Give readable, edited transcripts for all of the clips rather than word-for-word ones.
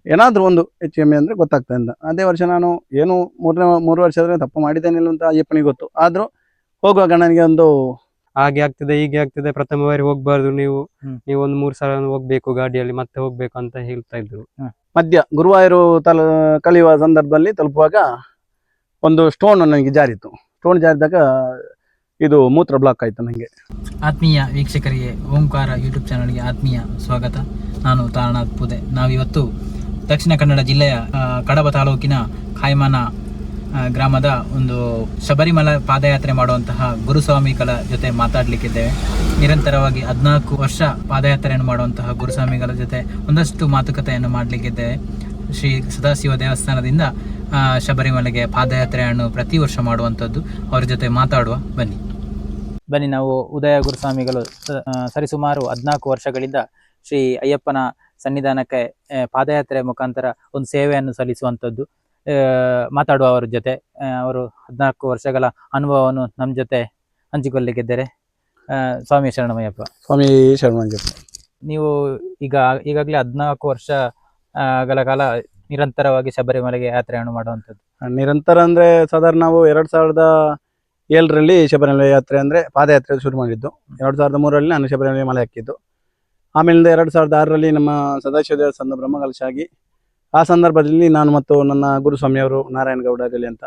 ಏನಾದರೂ ಒಂದು ಹೆಚ್ಚು ಕಮ್ಮಿ ಅಂದರೆ ಗೊತ್ತಾಗ್ತದೆ ಅಂತ. ಅದೇ ವರ್ಷ ನಾನು ಏನು 3 ವರ್ಷ ತಪ್ಪು ಮಾಡಿದ್ದೇನಿಲ್ಲ ಅಂತ ಅಯ್ಯಪ್ಪನಿಗೆ ಗೊತ್ತು. ಆದರೂ ಹೋಗುವಾಗ ನನಗೆ ಒಂದು ಹಾಗೆ ಆಗ್ತದೆ ಹೀಗೆ ಆಗ್ತದೆ, ಪ್ರಥಮ ಬಾರಿ ಹೋಗ್ಬಾರ್ದು ನೀವು, ನೀವು ಒಂದು 3 ಸಲ ಹೋಗ್ಬೇಕು ಗಾಡಿಯಲ್ಲಿ, ಮತ್ತೆ ಹೋಗ್ಬೇಕು ಅಂತ ಹೇಳ್ತಾ ಇದ್ರು. ಮಧ್ಯ ಗುರುವಾಯೂರು ಕಳೆಯುವ ಸಂದರ್ಭದಲ್ಲಿ ತಲುಪುವಾಗ ಒಂದು ಸ್ಟೋನ್ ನನಗೆ ಜಾರಿತ್ತು. ಸ್ಟೋನ್ ಜಾರಿದಾಗ ಇದು ಮೂತ್ರ ಬ್ಲಾಕ್ ಆಯಿತು ನನಗೆ. ಆತ್ಮೀಯ ವೀಕ್ಷಕರಿಗೆ ಓಂಕಾರ ಯೂಟ್ಯೂಬ್ ಚಾನಲ್ಗೆ ಆತ್ಮೀಯ ಸ್ವಾಗತ. ನಾನು ತಾರನಾಥ್ ಪೂದೆ. ನಾವಿವತ್ತು ದಕ್ಷಿಣ ಕನ್ನಡ ಜಿಲ್ಲೆಯ ಕಡಬ ತಾಲೂಕಿನ ಕಾಯ್ಮನ ಗ್ರಾಮದ ಒಂದು ಶಬರಿಮಲೆ ಪಾದಯಾತ್ರೆ ಮಾಡುವಂತಹ ಗುರುಸ್ವಾಮಿಗಳ ಜೊತೆ ಮಾತಾಡಲಿಕ್ಕಿದ್ದೇವೆ. ನಿರಂತರವಾಗಿ 14 ವರ್ಷ ಪಾದಯಾತ್ರೆಯನ್ನು ಮಾಡುವಂತಹ ಗುರುಸ್ವಾಮಿಗಳ ಜೊತೆ ಒಂದಷ್ಟು ಮಾತುಕತೆಯನ್ನು ಮಾಡಲಿಕ್ಕಿದ್ದೇವೆ. ಶ್ರೀ ಸದಾಶಿವ ದೇವಸ್ಥಾನದಿಂದ ಶಬರಿಮಲೆಗೆ ಪಾದಯಾತ್ರೆಯನ್ನು ಪ್ರತಿ ವರ್ಷ ಮಾಡುವಂಥದ್ದು. ಅವರ ಜೊತೆ ಮಾತಾಡುವ ಬನ್ನಿ. ನಾವು ಉದಯ ಗುರುಸ್ವಾಮಿಗಳು ಸರಿಸುಮಾರು 14 ವರ್ಷಗಳಿಂದ ಶ್ರೀ ಅಯ್ಯಪ್ಪನ ಸನ್ನಿಧಾನಕ್ಕೆ ಪಾದಯಾತ್ರೆ ಮುಖಾಂತರ ಒಂದು ಸೇವೆಯನ್ನು ಸಲ್ಲಿಸುವಂಥದ್ದು. ಮಾತಾಡುವ ಅವರ ಜೊತೆ. ಅವರು 14 ವರ್ಷಗಳ ಅನುಭವವನ್ನು ನಮ್ಮ ಜೊತೆ ಹಂಚಿಕೊಳ್ಳಲಿಕ್ಕಿದ್ದಾರೆ. ಸ್ವಾಮಿ ಶರಣಮಯ್ಯಪ್ಪ. ಸ್ವಾಮಿ ಶರಣಮಯ್ಯಪ್ಪ. ನೀವು ಈಗಾಗಲೇ 14 ವರ್ಷಗಳ ಕಾಲ ನಿರಂತರವಾಗಿ ಶಬರಿಮಲೆಗೆ ಯಾತ್ರೆಯನ್ನು ಮಾಡುವಂಥದ್ದು. ನಿರಂತರ ಅಂದರೆ ಸಾಧಾರಣ ನಾವು 2007ರಲ್ಲಿ ಶಬರಿಮಲೆ ಯಾತ್ರೆ ಅಂದರೆ ಪಾದಯಾತ್ರೆ ಶುರು ಮಾಡಿದ್ದು. 2003ರಲ್ಲಿ ನಾನು ಶಬರಿಮಲೆ ಮಲೆ ಹಾಕಿದ್ದು. ಆಮೇಲಿಂದ 2006ರಲ್ಲಿ ನಮ್ಮ ಸದಾಶಿವ ದೇವಸ್ಥಾನದ ಬ್ರಹ್ಮಕಲಶ ಆಗಿ, ಆ ಸಂದರ್ಭದಲ್ಲಿ ನಾನು ಮತ್ತು ನನ್ನ ಗುರುಸ್ವಾಮಿಯವರು ನಾರಾಯಣ ಗೌಡಗಲಿ ಅಂತ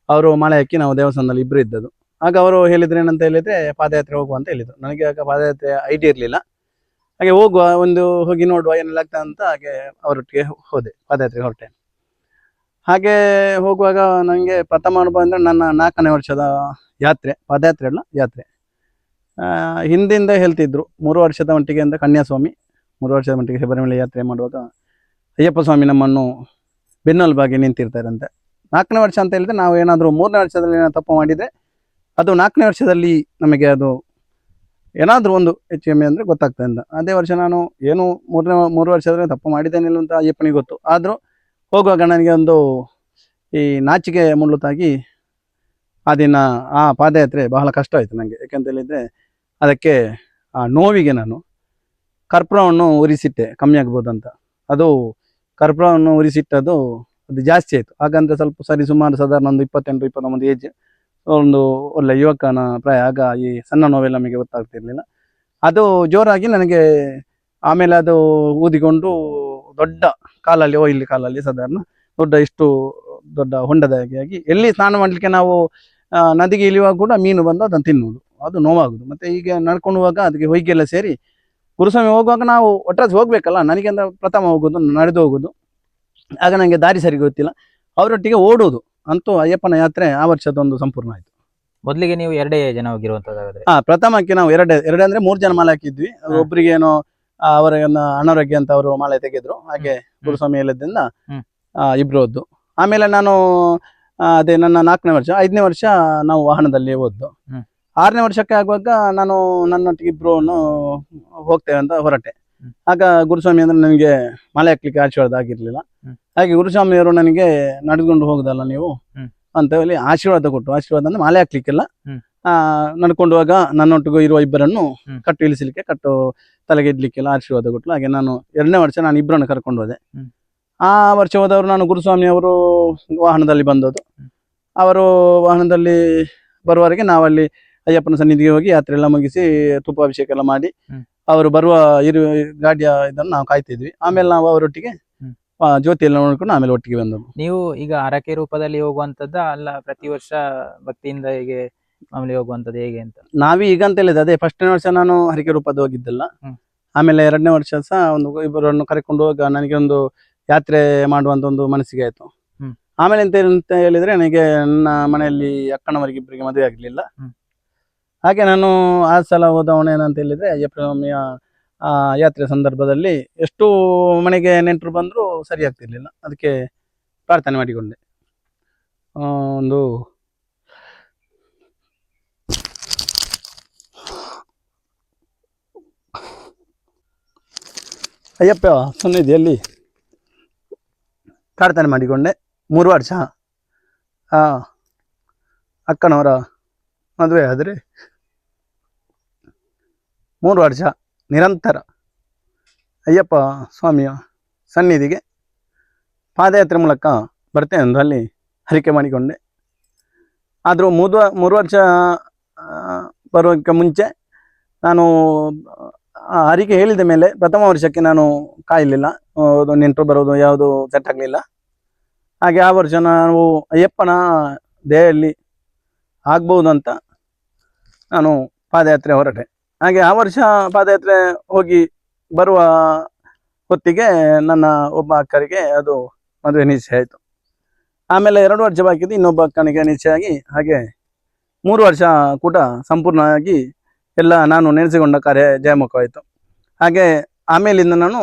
ಅವರು ಮಲೆ ಹಾಕಿ ನಾವು ದೇವಸ್ಥಾನದಲ್ಲಿ ಇಬ್ಬರು ಇದ್ದದ್ದು. ಆಗ ಅವರು ಹೇಳಿದ್ರು ಏನಂತ ಹೇಳಿದರೆ ಪಾದಯಾತ್ರೆ ಹೋಗುವ ಅಂತ ಹೇಳಿದರು. ನನಗೆ ಆಗ ಪಾದಯಾತ್ರೆ ಐಡಿಯಾ ಇರಲಿಲ್ಲ. ಹಾಗೆ ಹೋಗುವ, ಹೋಗಿ ನೋಡುವ ಏನೆಲ್ಲ ಆಗ್ತದೆ ಅಂತ ಹಾಗೆ ಅವರೊಟ್ಟಿಗೆ ಹೋದೆ, ಪಾದಯಾತ್ರೆಗೆ ಹೊರಟೆ. ಹಾಗೆ ಹೋಗುವಾಗ ನನಗೆ ಪ್ರಥಮ ಅನುಭವ ಅಂದರೆ ನನ್ನ 4ನೇ ವರ್ಷದ ಯಾತ್ರೆ, ಪಾದಯಾತ್ರೆ ಅಲ್ಲ ಯಾತ್ರೆ. ಹಿಂದಿಂದ ಹೇಳ್ತಿದ್ರು 3 ವರ್ಷದ ಮಟ್ಟಿಗೆ ಅಂತ ಕನ್ಯಾಸ್ವಾಮಿ 3 ವರ್ಷದ ಮಟ್ಟಿಗೆ ಶಬರಿಮಲೆ ಯಾತ್ರೆ ಮಾಡುವಾಗ ಅಯ್ಯಪ್ಪ ಸ್ವಾಮಿ ನಮ್ಮನ್ನು ಬೆನ್ನೆಲುಬಾಗಿ ನಿಂತಿರ್ತಾರಂತೆ. 4ನೇ ವರ್ಷ ಅಂತ ಹೇಳಿದ್ರೆ ನಾವು ಏನಾದರೂ 3ನೇ ವರ್ಷದಲ್ಲಿ ಏನಾದರೂ ತಪ್ಪು ಮಾಡಿದರೆ ಅದು 4ನೇ ವರ್ಷದಲ್ಲಿ ನಮಗೆ ಅದು ಏನಾದರೂ ಒಂದು ಹೆಚ್ಚು ಕಮ್ಮಿ ಅಂದರೆ ಗೊತ್ತಾಗ್ತದೆ ಅಂತ. ಅದೇ ವರ್ಷ ನಾನು ಏನು 3 ವರ್ಷದಲ್ಲಿ ತಪ್ಪು ಮಾಡಿದ್ದೇನಿಲ್ಲ ಅಂತ ಅಯ್ಯಪ್ಪನಿಗೆ ಗೊತ್ತು. ಆದರೂ ಹೋಗುವಾಗ ನನಗೆ ಒಂದು ಈ ನಾಚಿಕೆ ಮುಳ್ಳುತ್ತಾಗಿ ಆ ದಿನ ಆ ಪಾದಯಾತ್ರೆ ಬಹಳ ಕಷ್ಟ ಆಯಿತು ನನಗೆ. ಯಾಕೆಂತ ಹೇಳಿದರೆ ಅದಕ್ಕೆ ಆ ನೋವಿಗೆ ನಾನು ಕರ್ಪೂರವನ್ನು ಉರಿಸಿಟ್ಟೆ ಕಮ್ಮಿ ಆಗ್ಬೋದಂತ. ಅದು ಕರ್ಪೂರವನ್ನು ಉರಿಸಿಟ್ಟದು ಅದು ಜಾಸ್ತಿ ಆಯಿತು. ಹಾಗಂತ ಸ್ವಲ್ಪ ಸುಮಾರು ಸಾಧಾರಣ ಒಂದು 28-29 ಏಜ್, ಒಂದು ಒಳ್ಳೆ ಯುವಕನ ಪ್ರಾಯ. ಆಗ ಈ ಸಣ್ಣ ನೋವೆಲ್ಲ ನಮಗೆ ಗೊತ್ತಾಗ್ತಿರ್ಲಿಲ್ಲ. ಅದು ಜೋರಾಗಿ ನನಗೆ ಆಮೇಲೆ ಅದು ಊದಿಕೊಂಡು ದೊಡ್ಡ ಕಾಲಲ್ಲಿ ಕಾಲಲ್ಲಿ ಸಾಧಾರಣ ಇಷ್ಟು ದೊಡ್ಡ ಹೊಂಡದಾಗಿ ಎಲ್ಲಿ ಸ್ನಾನ ಮಾಡಲಿಕ್ಕೆ ನಾವು ನದಿಗೆ ಇಳಿಯುವಾಗ ಕೂಡ ಮೀನು ಬಂದು ಅದನ್ನು ತಿನ್ನುವುದು, ಅದು ನೋವಾಗುದು. ಮತ್ತು ಈಗ ನಡ್ಕೊಂಡು ಹೋಗುವಾಗ ಅದಕ್ಕೆ ಹೊಯ್ಗೆಲ್ಲ ಸೇರಿ ಗುರುಸ್ವಾಮಿ ಹೋಗುವಾಗ ನಾವು ಒಟ್ಟಾಗಿ ಹೋಗ್ಬೇಕಲ್ಲ, ನನಗೆ ಅಂದ್ರೆ ಪ್ರಥಮ ಹೋಗೋದು, ನಡೆದು ಹೋಗೋದು. ಆಗ ನನಗೆ ದಾರಿ ಸರಿ ಗೊತ್ತಿಲ್ಲ, ಅವರೊಟ್ಟಿಗೆ ಓಡೋದು. ಅಂತೂ ಅಯ್ಯಪ್ಪನ ಯಾತ್ರೆ ಆ ವರ್ಷದೊಂದು ಸಂಪೂರ್ಣ ಆಯಿತು. ಮೊದಲಿಗೆ ನೀವು 2 ಜನ ಹೋಗಿರುವಂಥದ್ದಾದ್ರೆ? ಪ್ರಥಮಕ್ಕೆ ನಾವು ಎರಡು ಅಂದರೆ 3 ಜನ ಮಾಲೆ ಹಾಕಿದ್ವಿ. ಒಬ್ಬರಿಗೆ ಏನೋ ಅವರ ಅನಾರೋಗ್ಯ ಅಂತ ಅವರು ಮಾಲೆ ತೆಗೆದ್ರು. ಹಾಗೆ ಗುರುಸ್ವಾಮಿ ಹೇಳಿದ್ರಿಂದ ಇಬ್ರು ಹೋದ್ದು. ಆಮೇಲೆ ನಾನು ಅದೇ ನನ್ನ 4ನೇ ವರ್ಷ 5ನೇ ವರ್ಷ ನಾವು ವಾಹನದಲ್ಲಿ ಹೋದ್ದು. 6ನೇ ವರ್ಷಕ್ಕೆ ಆಗುವಾಗ ನಾನು ನನ್ನೊಟ್ಟಿಗೆ ಇಬ್ರು ಹೋಗ್ತೇವೆ ಅಂತ ಹೊರಟೆ. ಆಗ ಗುರುಸ್ವಾಮಿ ಅಂದ್ರೆ ನನಗೆ ಮಲೆ ಹಾಕ್ಲಿಕ್ಕೆ ಆಶೀರ್ವಾದ ಆಗಿರ್ಲಿಲ್ಲ. ಹಾಗೆ ಗುರುಸ್ವಾಮಿಯವರು ನನಗೆ ನಡೆದುಕೊಂಡು ಹೋಗುದಲ್ಲ ನೀವು ಅಂತ ಹೇಳಿ ಆಶೀರ್ವಾದ ಕೊಟ್ಟು, ಆಶೀರ್ವಾದ ಅಂದ್ರೆ ಮಾಲೆ ಹಾಕ್ಲಿಕ್ಕೆಲ್ಲ, ನಡ್ಕೊಂಡು ಹೋಗ ನನ್ನೊಟ್ಟಿಗೆ ಇರುವ ಇಬ್ಬರನ್ನು ಕಟ್ಟು ಇಳಿಸಲಿಕ್ಕೆ, ಕಟ್ಟು ತಲೆಗೆ ಇಡ್ಲಿಕ್ಕೆಲ್ಲ ಆಶೀರ್ವಾದ ಕೊಟ್ಟಲು. ಹಾಗೆ ನಾನು 2ನೇ ವರ್ಷ ನಾನು ಇಬ್ಬರನ್ನು ಕರ್ಕೊಂಡು ಹೋದೆ. ಆ ವರ್ಷ ಹೋದವರು ನಾನು ಗುರುಸ್ವಾಮಿಯವರು ವಾಹನದಲ್ಲಿ ಬಂದದ್ದು. ಅವರು ವಾಹನದಲ್ಲಿ ಬರುವವರೆಗೆ ನಾವಲ್ಲಿ ಅಯ್ಯಪ್ಪನ ಸನ್ನಿಧಿಗೆ ಹೋಗಿ ಯಾತ್ರೆ ಎಲ್ಲ ಮುಗಿಸಿ ತುಪ್ಪಾಭಿಷೇಕ ಎಲ್ಲ ಮಾಡಿ ಅವರು ಬರುವ ಗಾಡಿಯ ಇದನ್ನು ನಾವು ಕಾಯ್ತಿದ್ವಿ. ಆಮೇಲೆ ನಾವು ಅವರೊಟ್ಟಿಗೆ ಜ್ಯೋತಿ ಎಲ್ಲ ನೋಡ್ಕೊಂಡು ಆಮೇಲೆ ಒಟ್ಟಿಗೆ ಬಂದದ್ದು. ನೀವು ಈಗ ಹರಕೆ ರೂಪದಲ್ಲಿ ಹೋಗುವಂಥದ್ದ ಅಲ್ಲ ಪ್ರತಿ ವರ್ಷ ಭಕ್ತಿಯಿಂದ ಹೇಗೆ ಮಾಮೂಲಿ ಹೋಗುವಂಥದ್ದು ಹೇಗೆ ಅಂತ? ಈಗ ಅಂತ ಹೇಳಿದ್ರೆ ಅದೇ 1ನೇ ವರ್ಷ ನಾನು ಹರಕೆ ರೂಪದ ಹೋಗಿದ್ದಲ್ಲ. ಆಮೇಲೆ 2ನೇ ವರ್ಷ ಸಹ ಇಬ್ಬರನ್ನು ಕರೆಕೊಂಡು ಹೋಗ ನನಗೆ ಒಂದು ಯಾತ್ರೆ ಮಾಡುವಂತ ಒಂದು ಮನಸ್ಸಿಗೆ ಆಯ್ತು. ಆಮೇಲೆ ಎಂತ ಹೇಳಿದ್ರೆ ನನಗೆ ನನ್ನ ಮನೆಯಲ್ಲಿ ಅಕ್ಕನವರಿಗೆ ಇಬ್ಬರಿಗೆ ಮದುವೆ ಆಗಲಿಲ್ಲ. ಹಾಗೆ ನಾನು ಆ ಸಲ ಹೋದವನು ಏನಂತ ಹೇಳಿದ್ರೆ ಅಯ್ಯಪ್ಪ ಸ್ವಾಮಿಯ ಯಾತ್ರೆ ಸಂದರ್ಭದಲ್ಲಿ ಎಷ್ಟು ಮನೆಗೆ ನೆಂಟರು ಬಂದರೂ ಸರಿ ಆಗ್ತಿರ್ಲಿಲ್ಲ. ಅದಕ್ಕೆ ಪ್ರಾರ್ಥನೆ ಮಾಡಿಕೊಂಡೆ. ಒಂದು ಅಯ್ಯಪ್ಪ ಸನ್ನಿಧಿಯಲ್ಲಿ ಪ್ರಾರ್ಥನೆ ಮಾಡಿಕೊಂಡೆ. 3 ವರ್ಷ ಅಕ್ಕನವರ ಮದುವೆ ಆದರೆ 3 ವರ್ಷ ನಿರಂತರ ಅಯ್ಯಪ್ಪ ಸ್ವಾಮಿಯ ಸನ್ನಿಧಿಗೆ ಪಾದಯಾತ್ರೆ ಮೂಲಕ ಬರ್ತೇನೆ ಎಂದು ಅಲ್ಲಿ ಹರಿಕೆ ಮಾಡಿಕೊಂಡೆ. ಆದರೂ 3 ವರ್ಷ ಬರೋದಕ್ಕೆ ಮುಂಚೆ ನಾನು ಹರಿಕೆ ಹೇಳಿದ ಮೇಲೆ ಪ್ರಥಮ ವರ್ಷಕ್ಕೆ ನಾನು ಕಾಯಲಿಲ್ಲ, ನೆಂಟರು ಬರೋದು ಯಾವುದು ಸೆಟ್ ಆಗಲಿಲ್ಲ. ಹಾಗೆ ಆ ವರ್ಷ ನಾವು ಅಯ್ಯಪ್ಪನ ದೇಹದಲ್ಲಿ ಆಗ್ಬಹುದಂತ ನಾನು ಪಾದಯಾತ್ರೆ ಹೊರಟೆ. ಹಾಗೆ ಆ ವರ್ಷ ಪಾದಯಾತ್ರೆ ಹೋಗಿ ಬರುವ ಹೊತ್ತಿಗೆ ನನ್ನ ಒಬ್ಬ ಅಕ್ಕರಿಗೆ ಅದು ಮದುವೆ ನಿಶ್ಚಯ ಆಯಿತು. ಆಮೇಲೆ 2 ವರ್ಷ ಬಾಕಿ ಇದ್ದು ಇನ್ನೊಬ್ಬ ಅಕ್ಕನಿಗೆ ನಿಶ್ಚಯ ಆಗಿ, ಹಾಗೆ 3 ವರ್ಷ ಕೂಡ ಸಂಪೂರ್ಣವಾಗಿ ಎಲ್ಲ ನಾನು ನೆನೆಸಿಕೊಂಡ ಕಾರ್ಯ ಜಯಮುಖವಾಯಿತು. ಹಾಗೆ ಆಮೇಲಿಂದ ನಾನು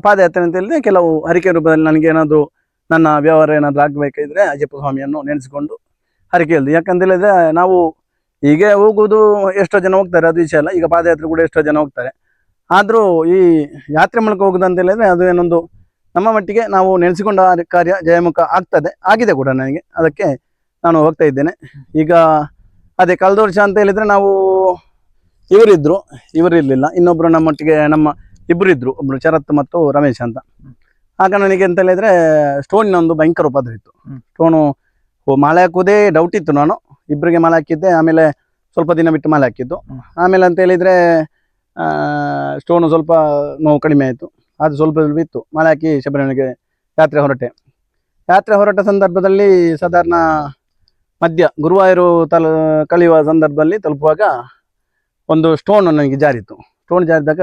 ಪಾದಯಾತ್ರೆ ಅಂತ ಹೇಳಿದ್ರೆ ಕೆಲವು ಹರಿಕೆ ರೂಪದಲ್ಲಿ ನನಗೆ ಏನಾದರೂ ನನ್ನ ವ್ಯವಹಾರ ಏನಾದರೂ ಆಗಬೇಕಿದ್ರೆ ಅಯ್ಯಪ್ಪ ಸ್ವಾಮಿಯನ್ನು ನೆನೆಸಿಕೊಂಡು ಹರಿಕೆ ಹೇಳಿದೆ. ಯಾಕಂತ ಹೇಳಿದ್ರೆ ನಾವು ಹೀಗೆ ಹೋಗುವುದು ಎಷ್ಟೋ ಜನ ಹೋಗ್ತಾರೆ, ಅದು ವಿಷಯ ಅಲ್ಲ. ಈಗ ಪಾದಯಾತ್ರೆ ಕೂಡ ಎಷ್ಟೋ ಜನ ಹೋಗ್ತಾರೆ. ಆದರೂ ಈ ಯಾತ್ರೆ ಮೂಲಕ ಹೋಗುದು ಅಂತ ಹೇಳಿದ್ರೆ ಅದು ಏನೊಂದು ನಮ್ಮ ಮಟ್ಟಿಗೆ ನಾವು ನೆನೆಸಿಕೊಂಡ ಕಾರ್ಯ ಜಯಮುಖ ಆಗಿದೆ ಕೂಡ ನನಗೆ. ಅದಕ್ಕೆ ನಾನು ಹೋಗ್ತಾ ಇದ್ದೇನೆ. ಈಗ ಅದೇ ಕಳೆದ ವರ್ಷ ಅಂತ ಹೇಳಿದ್ರೆ ನಾವು ಇವರು ಇರಲಿಲ್ಲ, ಇನ್ನೊಬ್ರು ನಮ್ಮೊಟ್ಟಿಗೆ ಇಬ್ಬರು ಇದ್ರು, ಒಬ್ರು ಶರತ್ ಮತ್ತು ರಮೇಶ್ ಅಂತ. ಆಗ ನನಗೆ ಅಂತ ಹೇಳಿದ್ರೆ ಸ್ಟೋನಿನ ಒಂದು ಭಯಂಕರ ಉಪದ್ರ ಇತ್ತು. ಸ್ಟೋನು ಮಾಲೆ ಹಾಕುವುದೇ ಡೌಟ್ ಇತ್ತು. ನಾನು ಇಬ್ಬರಿಗೆ ಮಾಲೆ ಹಾಕಿದ್ದೆ, ಆಮೇಲೆ ಸ್ವಲ್ಪ ದಿನ ಬಿಟ್ಟು ಮಾಲೆ ಹಾಕಿದ್ದು. ಆಮೇಲೆ ಅಂತ ಹೇಳಿದ್ರೆ ಸ್ಟೋನು ಸ್ವಲ್ಪ ನೋವು ಕಡಿಮೆ ಆಯಿತು. ಅದು ಸ್ವಲ್ಪ ಇತ್ತು. ಮಾಲೆ ಹಾಕಿ ಶಬರಿಮಲೆಗೆ ಯಾತ್ರೆ ಹೊರಟ ಸಂದರ್ಭದಲ್ಲಿ ಸಾಧಾರಣ ಮಧ್ಯ ಗುರುವಾಯೂರು ಕಳೆಯುವ ಸಂದರ್ಭದಲ್ಲಿ ತಲುಪುವಾಗ ಒಂದು ಸ್ಟೋನ್ ನನಗೆ ಜಾರಿತ್ತು. ಸ್ಟೋನ್ ಜಾರಿದಾಗ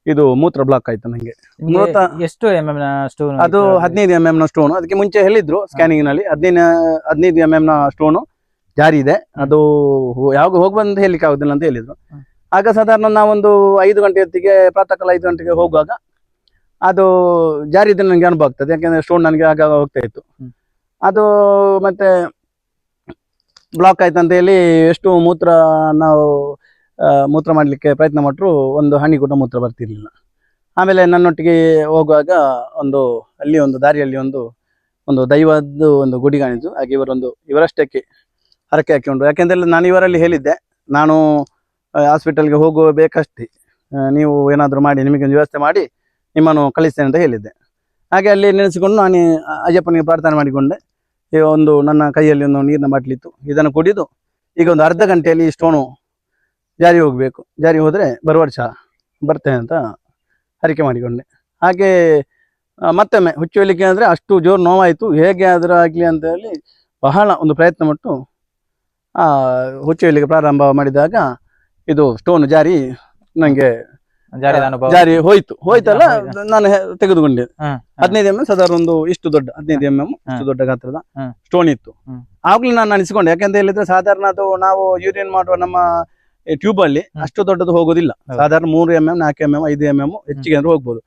ಇದು ಮೂತ್ರ ಬ್ಲಾಕ್ ಆಯ್ತು ನನಗೆ. ಎಷ್ಟು mm ನ ಸ್ಟೋನ್? ಅದು 15 mm ನ ಸ್ಟೋನು. ಅದಕ್ಕೆ ಮುಂಚೆ ಹೇಳಿದ್ರು ಸ್ಕ್ಯಾನಿಂಗ್ ನಲ್ಲಿ 15 mm ನ ಸ್ಟೋನು ಜಾರಿ ಇದೆ, ಅದು ಯಾವಾಗ ಹೋಗಿ ಬಂದು ಹೇಳಲಿಕ್ಕೆ ಆಗುದಿಲ್ಲ ಅಂತ ಹೇಳಿದ್ರು. ಆಗ ಸಾಧಾರಣ ನಾವೊಂದು 5 ಗಂಟೆ ಹೊತ್ತಿಗೆ, ಪ್ರಾತಃ ಕಾಲ 5 ಗಂಟೆಗೆ ಹೋಗುವಾಗ ಅದು ಜಾರಿ ಇದೆ ನನಗೆ ಅನುಭವ ಆಗ್ತದೆ. ಯಾಕೆಂದ್ರೆ ಸ್ಟೋನ್ ನನಗೆ ಆಗ ಹೋಗ್ತಾ ಇತ್ತು. ಅದು ಮತ್ತೆ ಬ್ಲಾಕ್ ಆಯ್ತು ಅಂತ ಹೇಳಿ ಎಷ್ಟು ನಾವು ಮೂತ್ರ ಮಾಡಲಿಕ್ಕೆ ಪ್ರಯತ್ನ ಮಾಡ್ರು ಒಂದು ಹನಿ ಕೂಡ ಮೂತ್ರ ಬರ್ತಿರ್ಲಿಲ್ಲ. ಆಮೇಲೆ ನನ್ನೊಟ್ಟಿಗೆ ಹೋಗುವಾಗ ಅಲ್ಲಿ ಒಂದು ದಾರಿಯಲ್ಲಿ ಒಂದು ದೈವದ್ದು ಒಂದು ಗುಡಿ ಕಾಣಿತು. ಹಾಗೆ ಇವರಷ್ಟಕ್ಕೆ ಹರಕೆ ಹಾಕಿಕೊಂಡು, ಯಾಕೆಂದ್ರೆ ನಾನು ಇವರಲ್ಲಿ ಹೇಳಿದ್ದೆ, ನಾನು ಹಾಸ್ಪಿಟಲ್ಗೆ ಹೋಗಬೇಕಷ್ಟೇ, ನೀವು ಏನಾದರೂ ಮಾಡಿ ನಿಮಗೆ ಒಂದು ವ್ಯವಸ್ಥೆ ಮಾಡಿ ನಿಮ್ಮನ್ನು ಕಳಿಸ್ತೇನೆ ಅಂತ ಹೇಳಿದ್ದೆ. ಹಾಗೆ ಅಲ್ಲಿ ನೆನೆಸಿಕೊಂಡು ನಾನು ಅಯ್ಯಪ್ಪನಿಗೆ ಪ್ರಾರ್ಥನೆ ಮಾಡಿಕೊಂಡೆ. ನನ್ನ ಕೈಯಲ್ಲಿ ಒಂದು ನೀರಿನ ಬಾಟ್ಲಿತ್ತು, ಇದನ್ನು ಕುಡಿದು ಈಗ ಒಂದು ಅರ್ಧ ಗಂಟೆಯಲ್ಲಿ ಸ್ಟೋನು ಜಾರಿ ಹೋಗಬೇಕು, ಜಾರಿ ಹೋದರೆ ಬರುವ ವರ್ಷ ಬರ್ತೇನೆ ಅಂತ ಹರಿಕೆ ಮಾಡಿಕೊಂಡೆ. ಹಾಗೆ ಮತ್ತೊಮ್ಮೆ ಹುಚ್ಚುವಲಿಕೆ ಅಂದರೆ ಅಷ್ಟು ಜೋರು ನೋವಾಯಿತು. ಹೇಗೆ ಆದರೂ ಆಗಲಿ ಅಂತ ಹೇಳಿ ಬಹಳ ಒಂದು ಪ್ರಯತ್ನ ಪಟ್ಟು ಹುಚ್ಚುವಲಿಕೆ ಪ್ರಾರಂಭ ಮಾಡಿದಾಗ ಇದು ಸ್ಟೋನ್ ಜಾರಿ ನನಗೆ ಜಾರಿ ಹೋಯ್ತಲ್ಲ, ನಾನು ತೆಗೆದುಕೊಂಡೆ. 15 mm ಸಾಧಾರಣ ಇಷ್ಟು ದೊಡ್ಡ 15 mm ಇಷ್ಟು ದೊಡ್ಡ ಗಾತ್ರದ ಸ್ಟೋನ್ ಇತ್ತು. ಆಗ್ಲೂ ನಾನು ಅನಿಸಿಕೊಂಡೆ, ಯಾಕೆಂತ ಹೇಳಿದ್ರೆ ಸಾಧಾರಣ ಅದು ನಾವು ಯೂರಿಯನ್ ಮಾಡುವ ನಮ್ಮ ಟ್ಯೂಬ್ ಅಲ್ಲಿ ಅಷ್ಟು ದೊಡ್ಡದು ಹೋಗೋದಿಲ್ಲ. ಸಾಧಾರಣ 3 mm 4 mm 5 mm ಹೆಚ್ಚಿಗೆ ಅಂದ್ರೆ ಹೋಗ್ಬೋದು.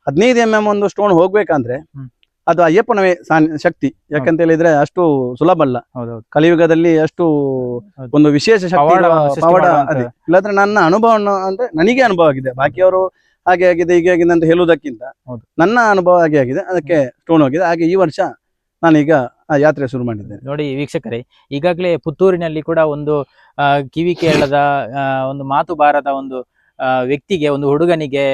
15 mm ಒಂದು ಸ್ಟೋನ್ ಹೋಗ್ಬೇಕಂದ್ರೆ ಅದು ಅಯ್ಯಪ್ಪನವೇ ಶಕ್ತಿ. ಯಾಕಂತ ಹೇಳಿದ್ರೆ ಅಷ್ಟು ಸುಲಭ ಅಲ್ಲ. ಕಲಿಯುಗದಲ್ಲಿ ಅಷ್ಟು ಒಂದು ವಿಶೇಷ ಶಕ್ತಿ ಪವಾಡ ಅದೇ. ಇಲ್ಲಾಂದ್ರೆ ನನ್ನ ಅನುಭವ ಅಂದ್ರೆ ನನಗೆ ಅನುಭವ ಆಗಿದೆ, ಬಾಕಿಯವರು ಹಾಗೆ ಆಗಿದೆ ಹೀಗೆ ಆಗಿದೆ ಅಂತ ಹೇಳುವುದಕ್ಕಿಂತ ನನ್ನ ಅನುಭವ ಹಾಗೆ ಆಗಿದೆ, ಅದಕ್ಕೆ ಸ್ಟೋನ್ ಹೋಗಿದೆ. ಹಾಗೆ ಈ ವರ್ಷ ನಾನೀಗ ಯಾತ್ರೆ ಶುರು ಮಾಡಿದ್ದೇನೆ. ನೋಡಿ ವೀಕ್ಷಕರೇ, ಈಗಾಗಲೇ ಪುತ್ತೂರಿನಲ್ಲಿ ಕೂಡ ಒಂದು ಕಿವಿ ಕೇಳದ ಒಂದು ಮಾತು ಬಾರದ ಒಂದು ವ್ಯಕ್ತಿಗೆ, ಒಂದು ಹುಡುಗನಿಗೆ